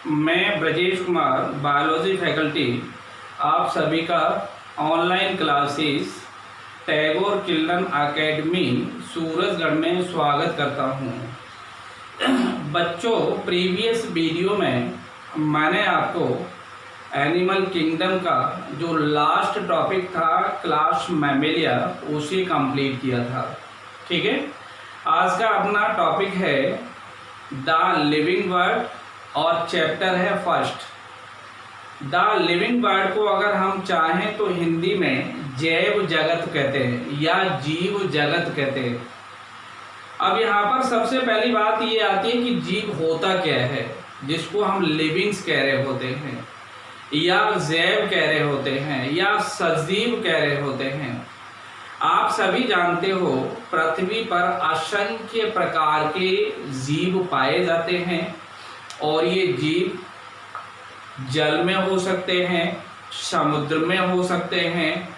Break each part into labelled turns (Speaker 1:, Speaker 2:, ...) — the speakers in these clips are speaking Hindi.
Speaker 1: मैं ब्रजेश कुमार, बायोलॉजी फैकल्टी, आप सभी का online classes Tagore children academy Surajgarh में स्वागत करता हूं। बच्चों, प्रीवियस वीडियो में मैंने आपको एनिमल किंगडम का जो लास्ट टॉपिक था क्लास मैमेलिया, उसे कंप्लीट किया था। ठीक है, आज का अपना टॉपिक है द लिविंग वर्ड और चैप्टर है फर्स्ट। द लिविंग वर्ड को अगर हम चाहें तो हिंदी में जैव जगत कहते हैं या जीव जगत कहते हैं। अब यहाँ पर सबसे पहली बात ये आती है कि जीव होता क्या है, जिसको हम लिविंग्स कह रहे होते हैं या जैव कह रहे होते हैं या सजीव कह रहे होते हैं। आप सभी जानते हो पृथ्वी पर असंख्य प्रकार के जीव पाए जाते हैं और ये जीव जल में हो सकते हैं, समुद्र में हो सकते हैं,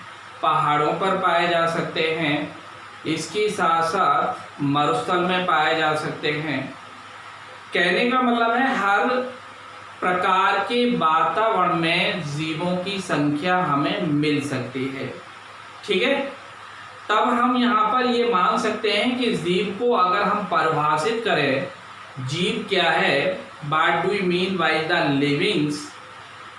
Speaker 1: पहाड़ों पर पाए जा सकते हैं, इसके साथ साथ मरुस्थल में पाए जा सकते हैं। कहने का मतलब है हर प्रकार के वातावरण में जीवों की संख्या हमें मिल सकती है। ठीक है, तब हम यहाँ पर ये मान सकते हैं कि जीव को अगर हम परिभाषित करें, जीव क्या है, what do we mean by the livings,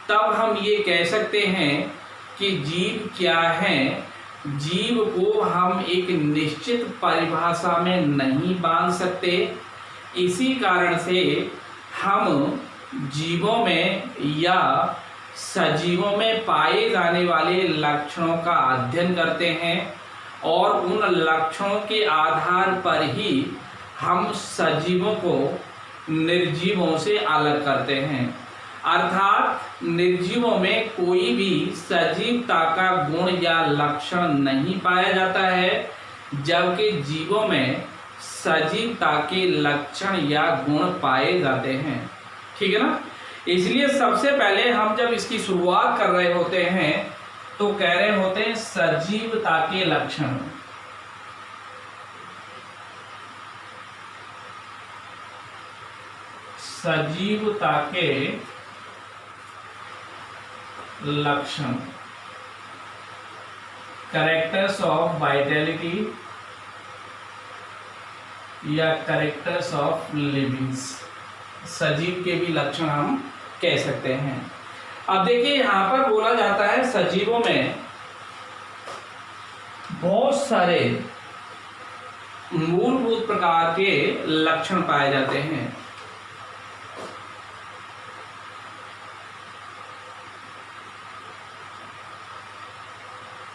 Speaker 1: तब हम ये कह सकते हैं कि जीव क्या है। जीव को हम एक निश्चित परिभाषा में नहीं बांध सकते। इसी कारण से हम जीवों में या सजीवों में पाए जाने वाले लक्षणों का अध्ययन करते हैं और उन लक्षणों के आधार पर ही हम सजीवों को निर्जीवों से अलग करते हैं। अर्थात निर्जीवों में कोई भी सजीवता का गुण या लक्षण नहीं पाया जाता है, जबकि जीवों में सजीवता के लक्षण या गुण पाए जाते हैं। ठीक है ना, इसलिए सबसे पहले हम जब इसकी शुरुआत कर रहे होते हैं तो कह रहे होते हैं सजीवता के लक्षण। सजीवता के लक्षण, कैरेक्टर्स ऑफ वाइटैलिटी या कैरेक्टर्स ऑफ लिविंग्स, सजीव के भी लक्षण हम कह सकते हैं। अब देखिए, यहां पर बोला जाता है सजीवों में बहुत सारे मूलभूत प्रकार के लक्षण पाए जाते हैं।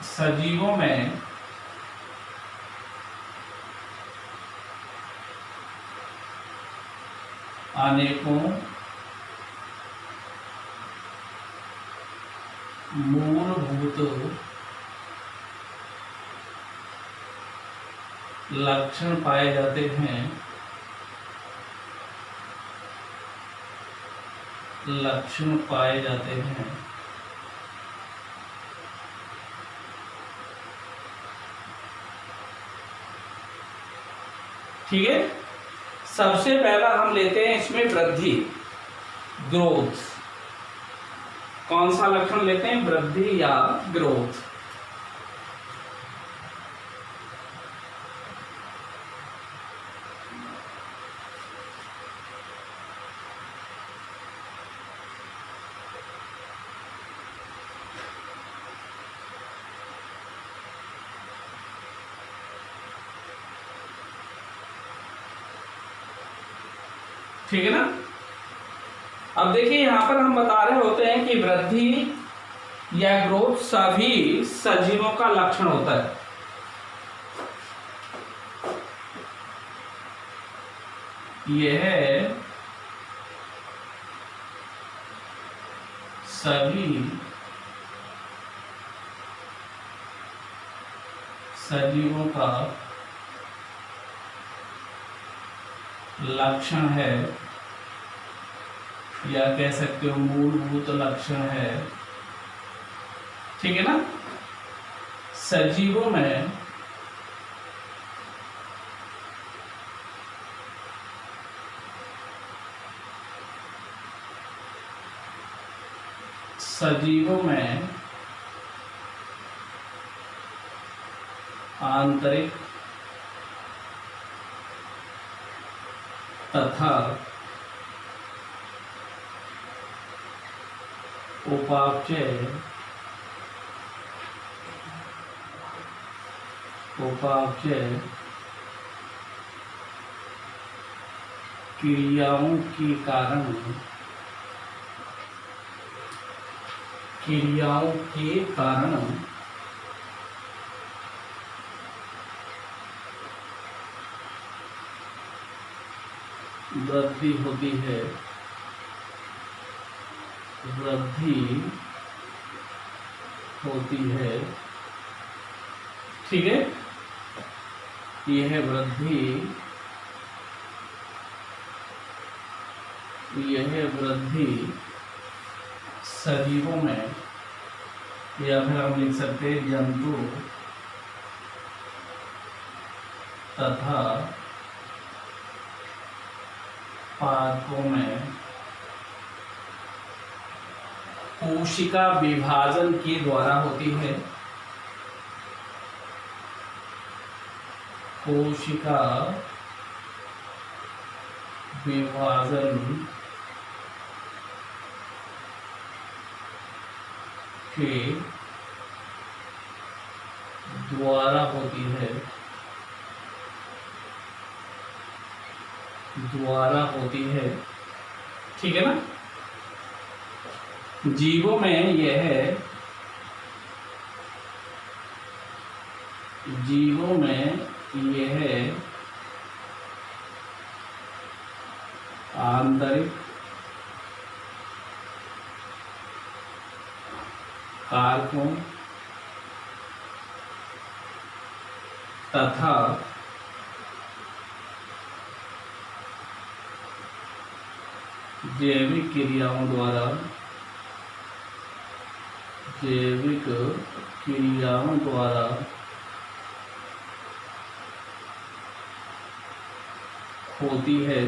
Speaker 1: सजीवों में अनेकों मूलभूत लक्षण पाए जाते हैं। लक्षण पाए जाते हैं। ठीक है, सबसे पहला हम लेते हैं इसमें वृद्धि, ग्रोथ। कौन सा लक्षण लेते हैं, वृद्धि या ग्रोथ। ठीक है ना, अब देखिए यहां पर हम बता रहे होते हैं कि वृद्धि या ग्रोथ सभी सजीवों का लक्षण होता है। यह सभी सजीवों का लक्षण है या कह सकते हो मूलभूत लक्षण है। ठीक है ना, सजीवों में सजीवों में आंतरिक तथा उपापचय क्रियाओं के कारण वृद्धि होती है, ठीक है। यह वृद्धि सजीवों में, या फिर हम लिख सकते हैं जंतु तथा पादपों में कोशिका विभाजन के द्वारा होती है। कोशिका विभाजन के द्वारा होती है, ठीक है ना। जीवों में यह आंतरिक कारकों तथा जैविक क्रियाओं द्वारा होती है,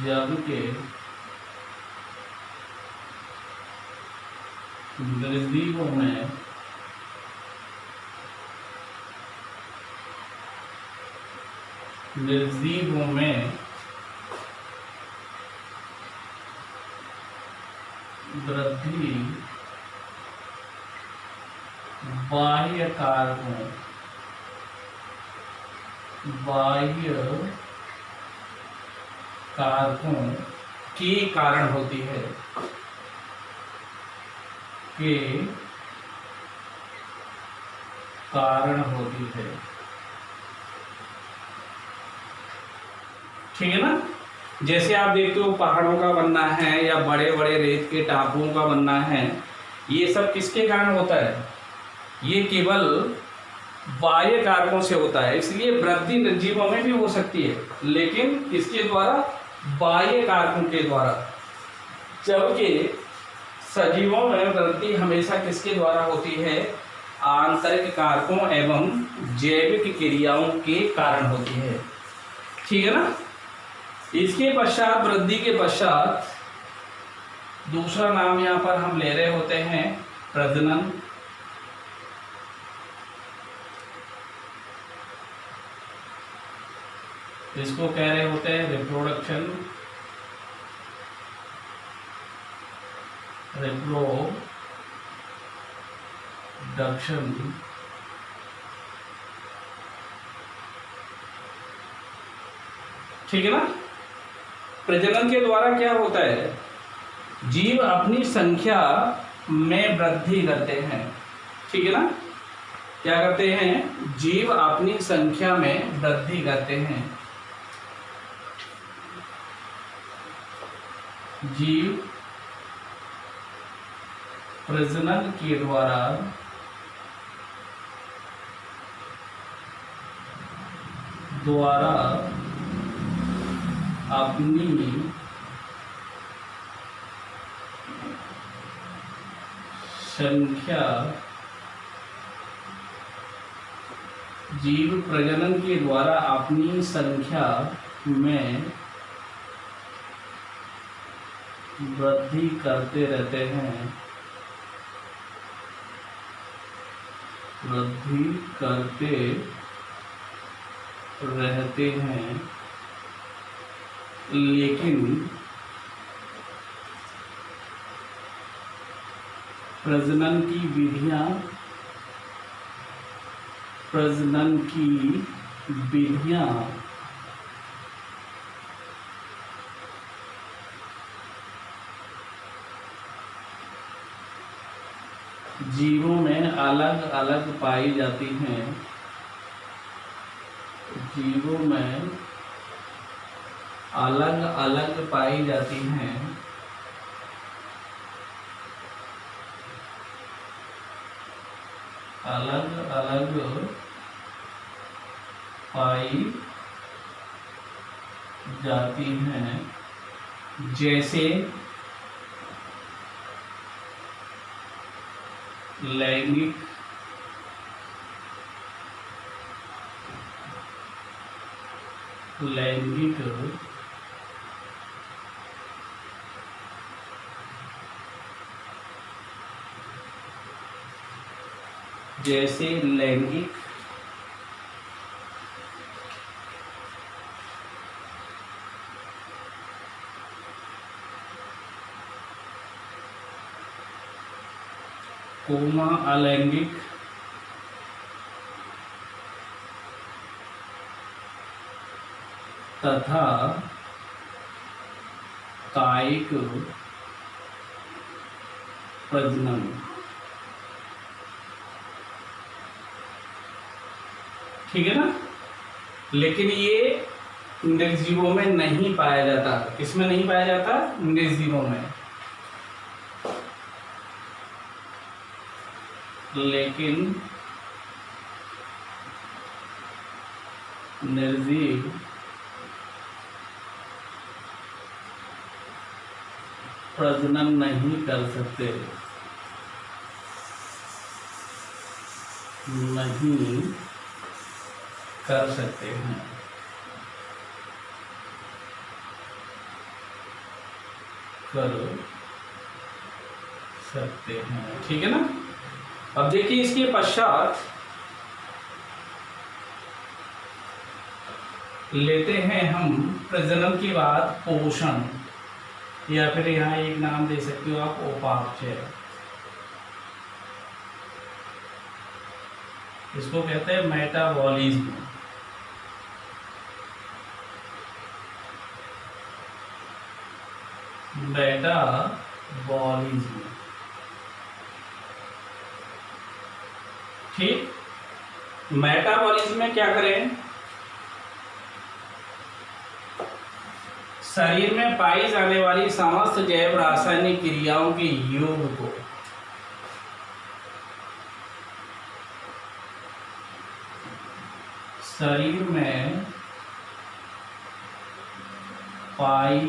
Speaker 1: जबकि निर्जीवों में वृद्धि बाह्य कारकों के कारण होती है, ठीक है ना। जैसे आप देखते हो पहाड़ों का बनना है या बड़े बड़े रेत के टापुओं का बनना है, ये सब किसके कारण होता है? ये केवल बाह्य कारकों से होता है। इसलिए वृद्धि निर्जीवों में भी हो सकती है, लेकिन किसके द्वारा? बाह्य कारकों के द्वारा। जबकि सजीवों में वृद्धि हमेशा किसके द्वारा होती है? आंतरिक कारकों एवं जैविक क्रियाओं के कारण होती है, ठीक है ना। इसके पश्चात, वृद्धि के पश्चात दूसरा नाम यहाँ पर हम ले रहे होते हैं प्रजनन। इसको कह रहे होते हैं रिप्रोडक्शन, ठीक है ना। प्रजनन के द्वारा क्या होता है? जीव अपनी संख्या में वृद्धि करते हैं, ठीक है ना। क्या करते हैं? जीव अपनी संख्या में वृद्धि करते हैं। जीव प्रजनन के द्वारा अपनी संख्या जीव प्रजनन के द्वारा अपनी संख्या में वृद्धि करते रहते हैं, वृद्धि करते रहते हैं, लेकिन प्रजनन की विधियां जीवों में अलग अलग पाई जाती हैं, जीवों में अलग अलग पाई जाती हैं, अलग अलग पाई जाती हैं, जैसे लैंगिक जैसे लैंगिक कोमा अलैंगिक तथा कायिक प्रजनन। ठीक है ना। लेकिन ये निर्जीवों में नहीं पाया जाता। किसमें नहीं पाया जाता? निर्जीवों में। लेकिन निर्जीव प्रजनन नहीं कर सकते, नहीं कर सकते हैं। कर सकते हैं। ठीक है ना। अब देखिए इसके पश्चात लेते हैं हम प्रजनन के बाद पोषण, या फिर यहाँ एक नाम दे सकते हो आप उपापचय। इसको कहते हैं मेटाबॉलिज्म। मेटाबॉलिज्म। ठीक। मेटाबॉलिज्म में क्या करें? शरीर में पाई जाने वाली समस्त जैव रासायनिक क्रियाओं के योग को शरीर में पाई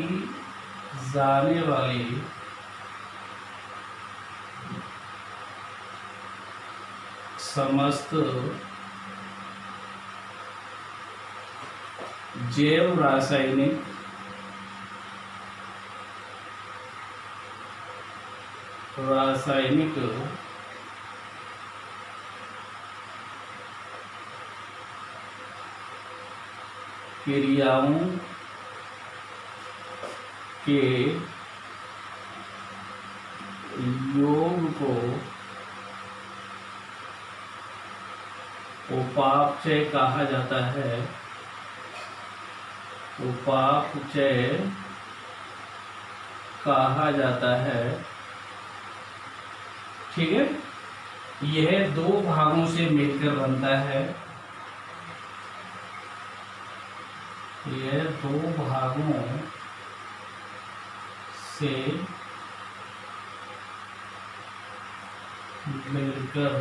Speaker 1: जाने वाली समस्त जैव रासायनिक क्रियाओं के योग को उपापचय कहा जाता है। उपापचय कहा जाता है। ठीक है। यह दो भागों से मिलकर बनता है। यह दो भागों से मिलकर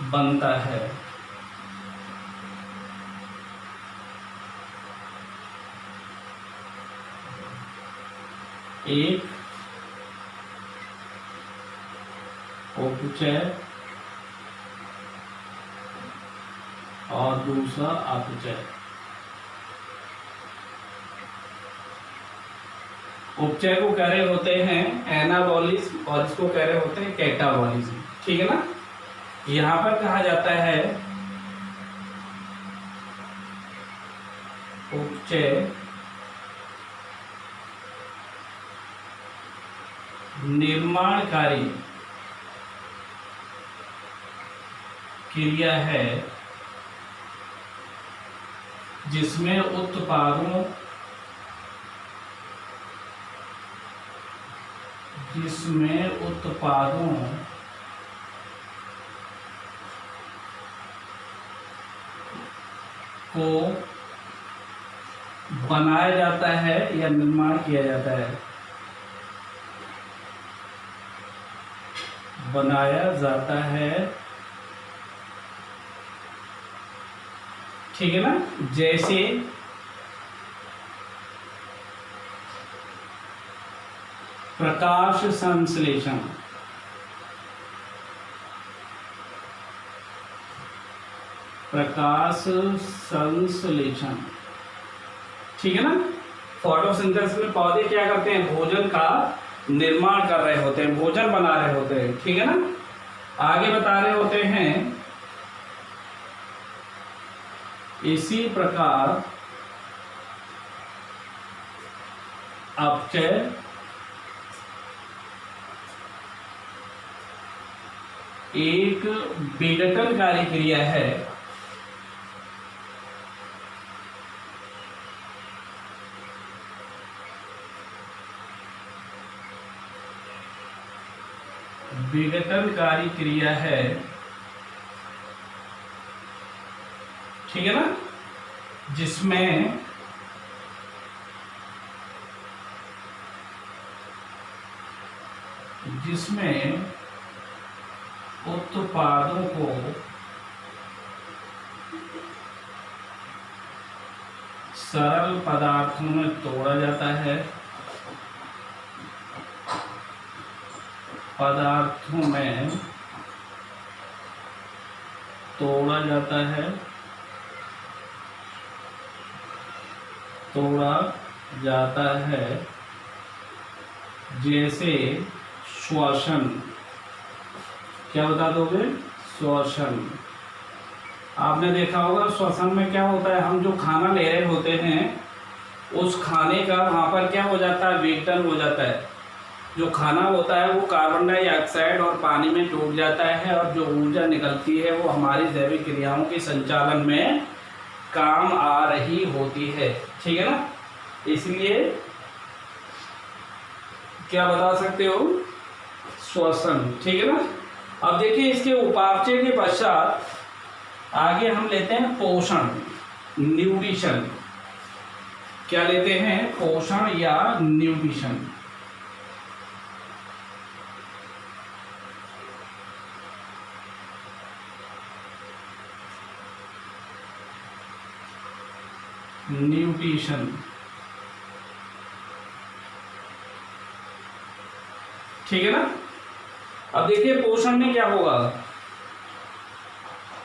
Speaker 1: बनता है। एक उपचय और दूसरा अपचय। उपचय को कह रहे होते हैं एनाबॉलिज्म और इसको कह रहे होते हैं कैटाबॉलिज्म। ठीक है ना। यहां पर कहा जाता है उपचय निर्माणकारी क्रिया है जिसमें उत्पादों को बनाया जाता है या निर्माण किया जाता है, बनाया जाता है। ठीक है ना। जैसे प्रकाश संश्लेषण, ठीक है ना। फोटोसिंथेसिस में पौधे क्या करते हैं, भोजन का निर्माण कर रहे होते हैं, भोजन बना रहे होते हैं। ठीक है ना। आगे बता रहे होते हैं इसी प्रकार अपचय एक विघटनकारी क्रिया है ठीक है ना, जिसमें उत्पादों को सरल पदार्थों में तोड़ा जाता है, तोड़ा जाता है जैसे श्वसन। क्या बता दोगे, श्वसन। आपने देखा होगा श्वसन में क्या होता है, हम जो खाना ले रहे होते हैं उस खाने का वहाँ पर क्या हो जाता है, विघटन हो जाता है। जो खाना होता है वो कार्बन डाइऑक्साइड और पानी में टूट जाता है और जो ऊर्जा निकलती है वो हमारी जैविक क्रियाओं के संचालन में काम आ रही होती है। ठीक है ना। इसलिए क्या बता सकते हो, श्वसन। ठीक है ना। अब देखिए इसके उपापचय के पश्चात आगे हम लेते हैं पोषण, न्यूट्रिशन। क्या लेते हैं, पोषण या न्यूट्रिशन। ठीक है ना। अब देखिए पोषण में क्या होगा,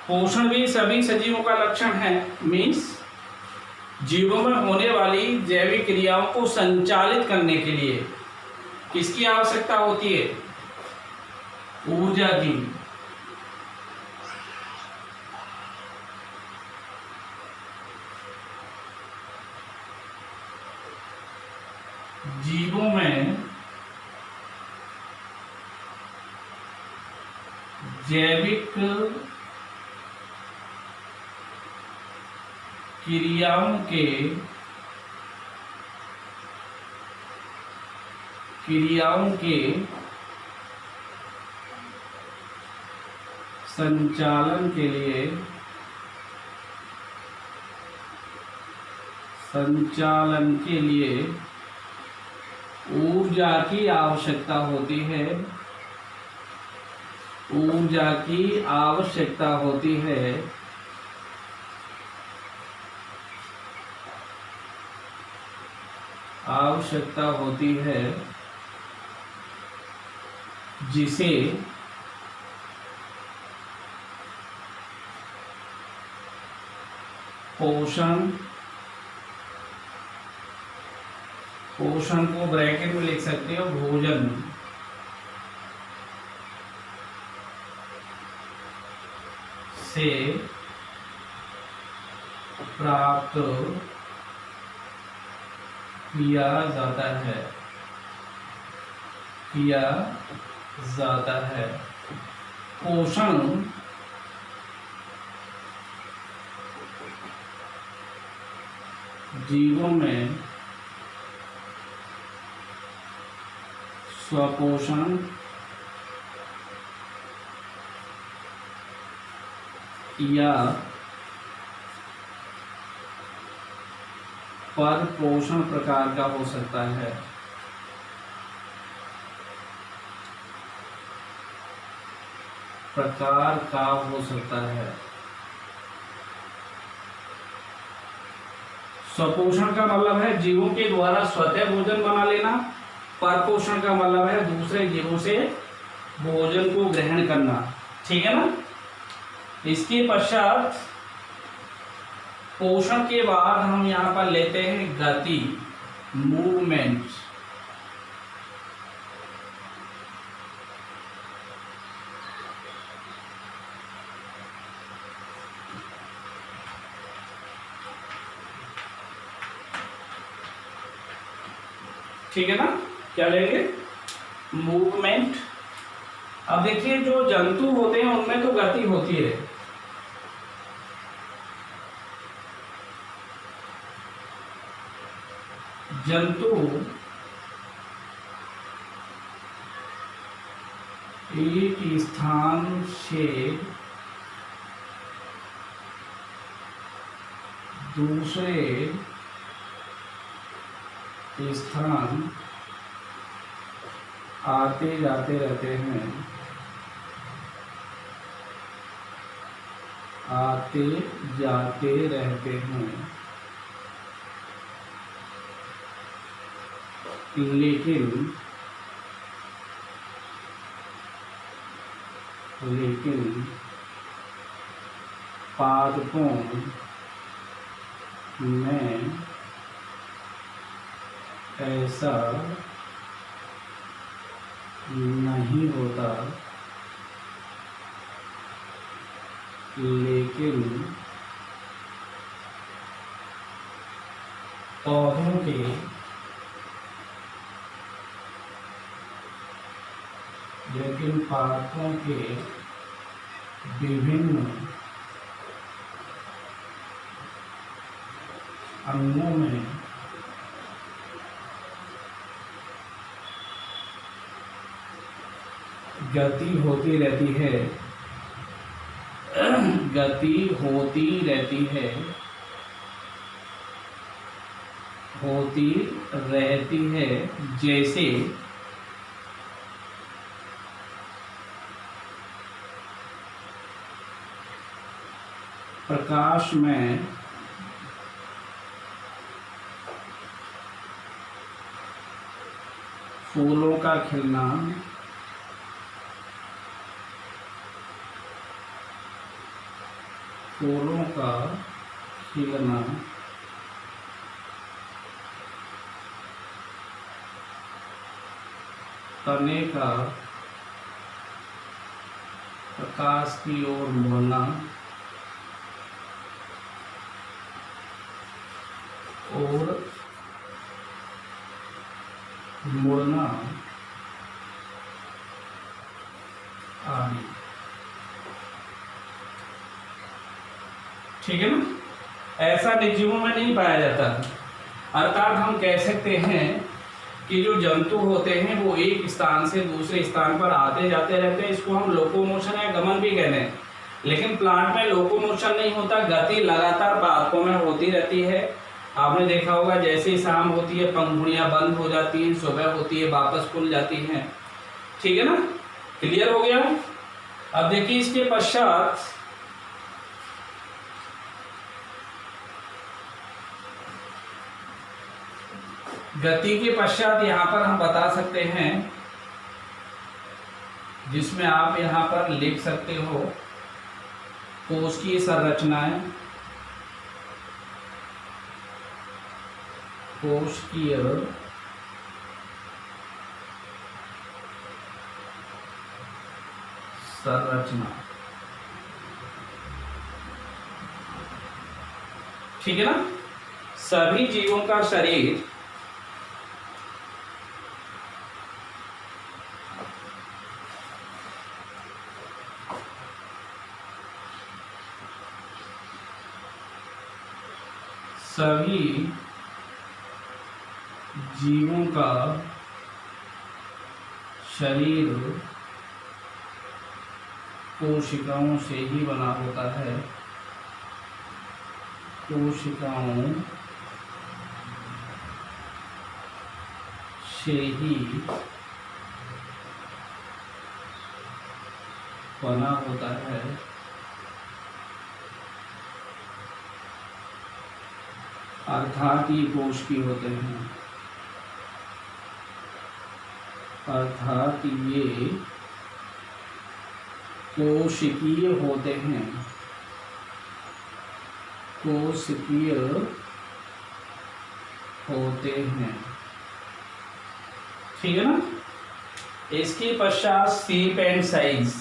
Speaker 1: पोषण भी सभी सजीवों का लक्षण है। मीन्स जीवों में होने वाली जैविक क्रियाओं को संचालित करने के लिए किसकी आवश्यकता होती है, ऊर्जा की। जीवों में जैविक क्रियाओं के संचालन के लिए ऊर्जा की आवश्यकता होती है, जिसे पोषण, पोषण को ब्रैकेट में लिख सकते हो भोजन, से प्राप्त किया जाता है, किया जाता है। पोषण जीवों में स्वपोषण या पर पोषण प्रकार का हो सकता है। प्रकार का हो सकता है। स्वपोषण का मतलब है जीवों के द्वारा स्वतः भोजन बना लेना। परपोषण का मतलब है दूसरे जीवों से भोजन को ग्रहण करना। ठीक है ना। इसके पश्चात पोषण के बाद हम यहाँ पर लेते हैं गति, मूवमेंट। ठीक है ना। क्या लेंगे? मूवमेंट। अब देखिए जो जंतु होते हैं उनमें तो गति होती है, जंतु एक स्थान से दूसरे स्थान आते जाते रहते हैं, आते जाते रहते हैं, लेकिन पादपों में ऐसा नहीं होता, लेकिन पौधों के पादपों के विभिन्न अंगों में गति होती रहती है, गति होती रहती है, होती रहती है। जैसे प्रकाश में फूलों का खिलना, फूलों का खिलना, तने का प्रकाश की ओर मुड़ना और मुड़ना आदि। ठीक है ना। ऐसा निर्जीवों में नहीं पाया जाता। अर्थात हम कह सकते हैं कि जो जंतु होते हैं वो एक स्थान से दूसरे स्थान पर आते जाते रहते हैं। इसको हम लोकोमोशन या गमन भी कहते हैं। लेकिन प्लांट में लोकोमोशन नहीं होता, गति लगातार पादपों में होती रहती है। आपने देखा होगा जैसे ही शाम होती है पंखुड़ियां बंद हो जाती हैं, सुबह होती है वापस खुल जाती हैं। ठीक है ना। क्लियर हो गया। अब देखिए इसके पश्चात गति के पश्चात यहाँ पर हम बता सकते हैं, जिसमें आप यहाँ पर लिख सकते हो कोश की संरचनाएं, कोशिकीय संरचना। ठीक है ना। सभी जीवों का शरीर सभी जीवों का शरीर कोशिकाओं से ही बना होता है। कोशिकाओं से ही बना होता है। अर्थात ये कोशिकीय होते हैं। अर्थात ये कोशिकीय होते हैं। कोशिकीय होते हैं। ठीक है ना। इसके पश्चात शेप एंड साइज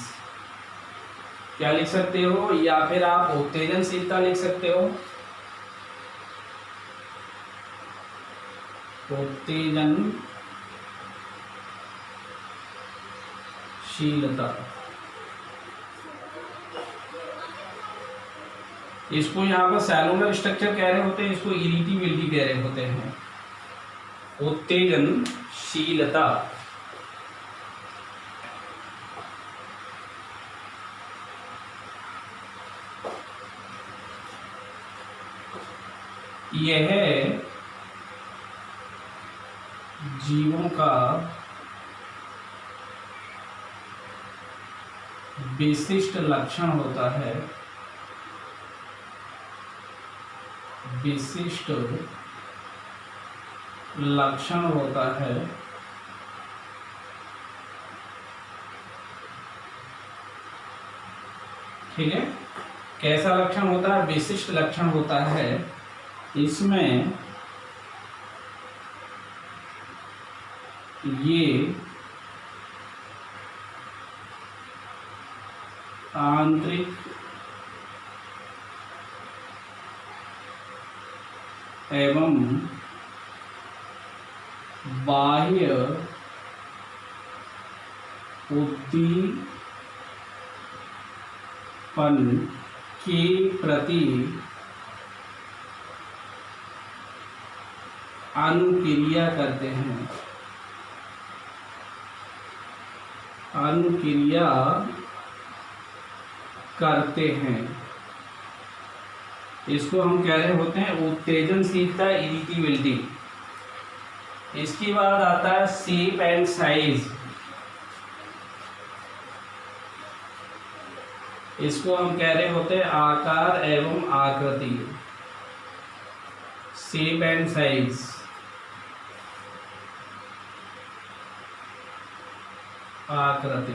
Speaker 1: क्या लिख सकते हो, या फिर आप उत्तेजनशीलता लिख सकते हो। उत्तेजनशीलता, इसको यहाँ पर सेलुलर स्ट्रक्चर कह रहे होते हैं, इसको इरिटेबिलिटी कह रहे होते हैं। उत्तेजनशीलता यह जीवों का विशिष्ट लक्षण होता है। विशिष्ट लक्षण होता है। ठीक है। कैसा लक्षण होता है, विशिष्ट लक्षण होता है। इसमें ये आंतरिक एवं बाह्य उद्दीपन के प्रति अनुक्रिया करते हैं। अनुक्रिया करते हैं। इसको हम कह रहे होते हैं उत्तेजनशीलता, इरिटेबिलिटी। इसके बाद आता है शेप एंड साइज। इसको हम कह रहे होते हैं आकार एवं आकृति। शेप एंड साइज, आकृति।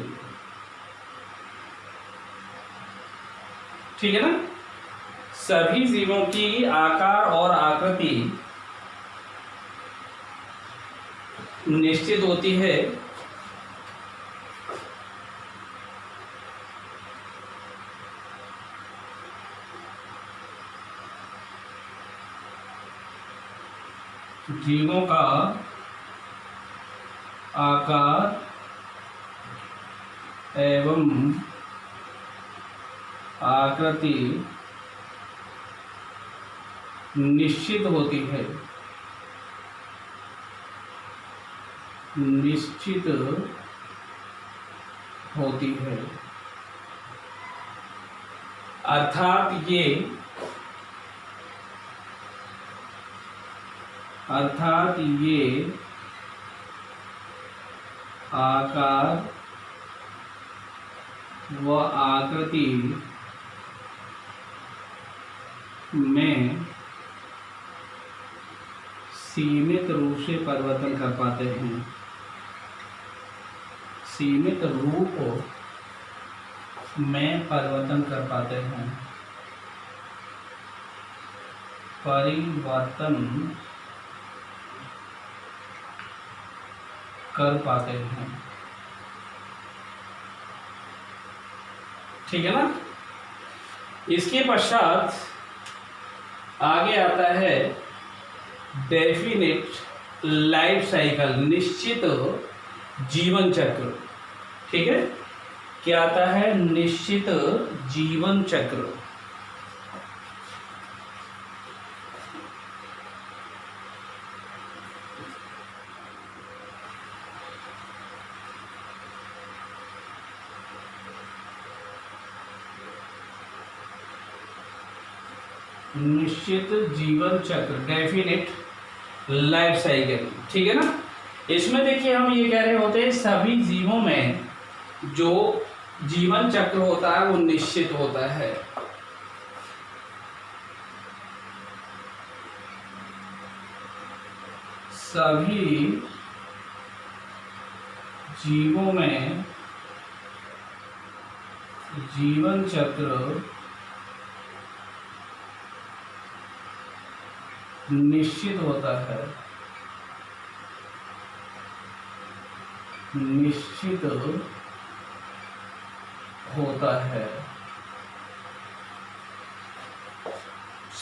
Speaker 1: ठीक है ना। सभी जीवों की आकार और आकृति निश्चित होती है। जीवों का आकार एवं आकृति निश्चित होती है। निश्चित होती है। अर्थात ये आकार व आकृति में सीमित रूप से परिवर्तन कर पाते हैं। सीमित रूप में परिवर्तन कर पाते हैं। परिवर्तन कर पाते हैं। ठीक है ना। इसके पश्चात आगे आता है डेफिनिट लाइफ साइकिल, निश्चित जीवन चक्र। ठीक है, क्या आता है? निश्चित जीवन चक्र। निश्चित जीवन चक्र, डेफिनिट लाइफ साइकिल। ठीक है ना। इसमें देखिए हम ये कह रहे होते हैं सभी जीवों में जो जीवन चक्र होता है वो निश्चित होता है। सभी जीवों में जीवन चक्र निश्चित होता है। निश्चित होता है।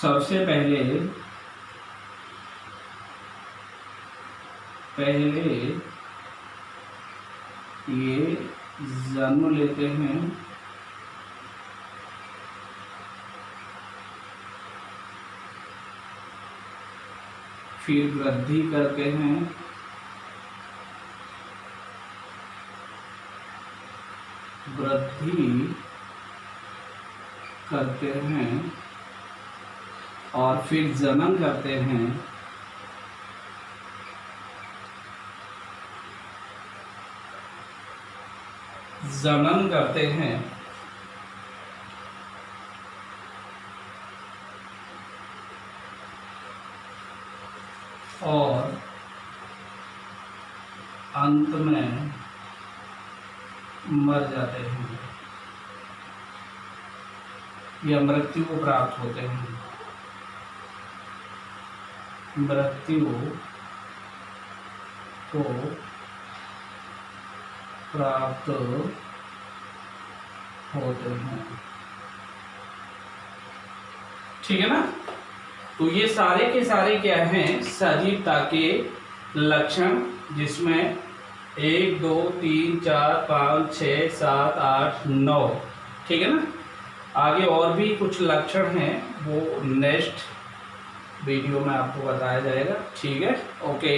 Speaker 1: सबसे पहले ये जन्म लेते हैं, फिर वृद्धि करते हैं, और फिर जन्म करते हैं, और अंत में मर जाते हैं या मृत्यु को प्राप्त होते हैं। मृत्यु को प्राप्त होते हैं। ठीक है ना। तो ये सारे के सारे क्या हैं? सजीवता के लक्षण, जिसमें 1 2 3 4 5 6 7 8 9। ठीक है ना। आगे और भी कुछ लक्षण हैं, वो नेक्स्ट वीडियो में आपको बताया जाएगा। ठीक है, ओके।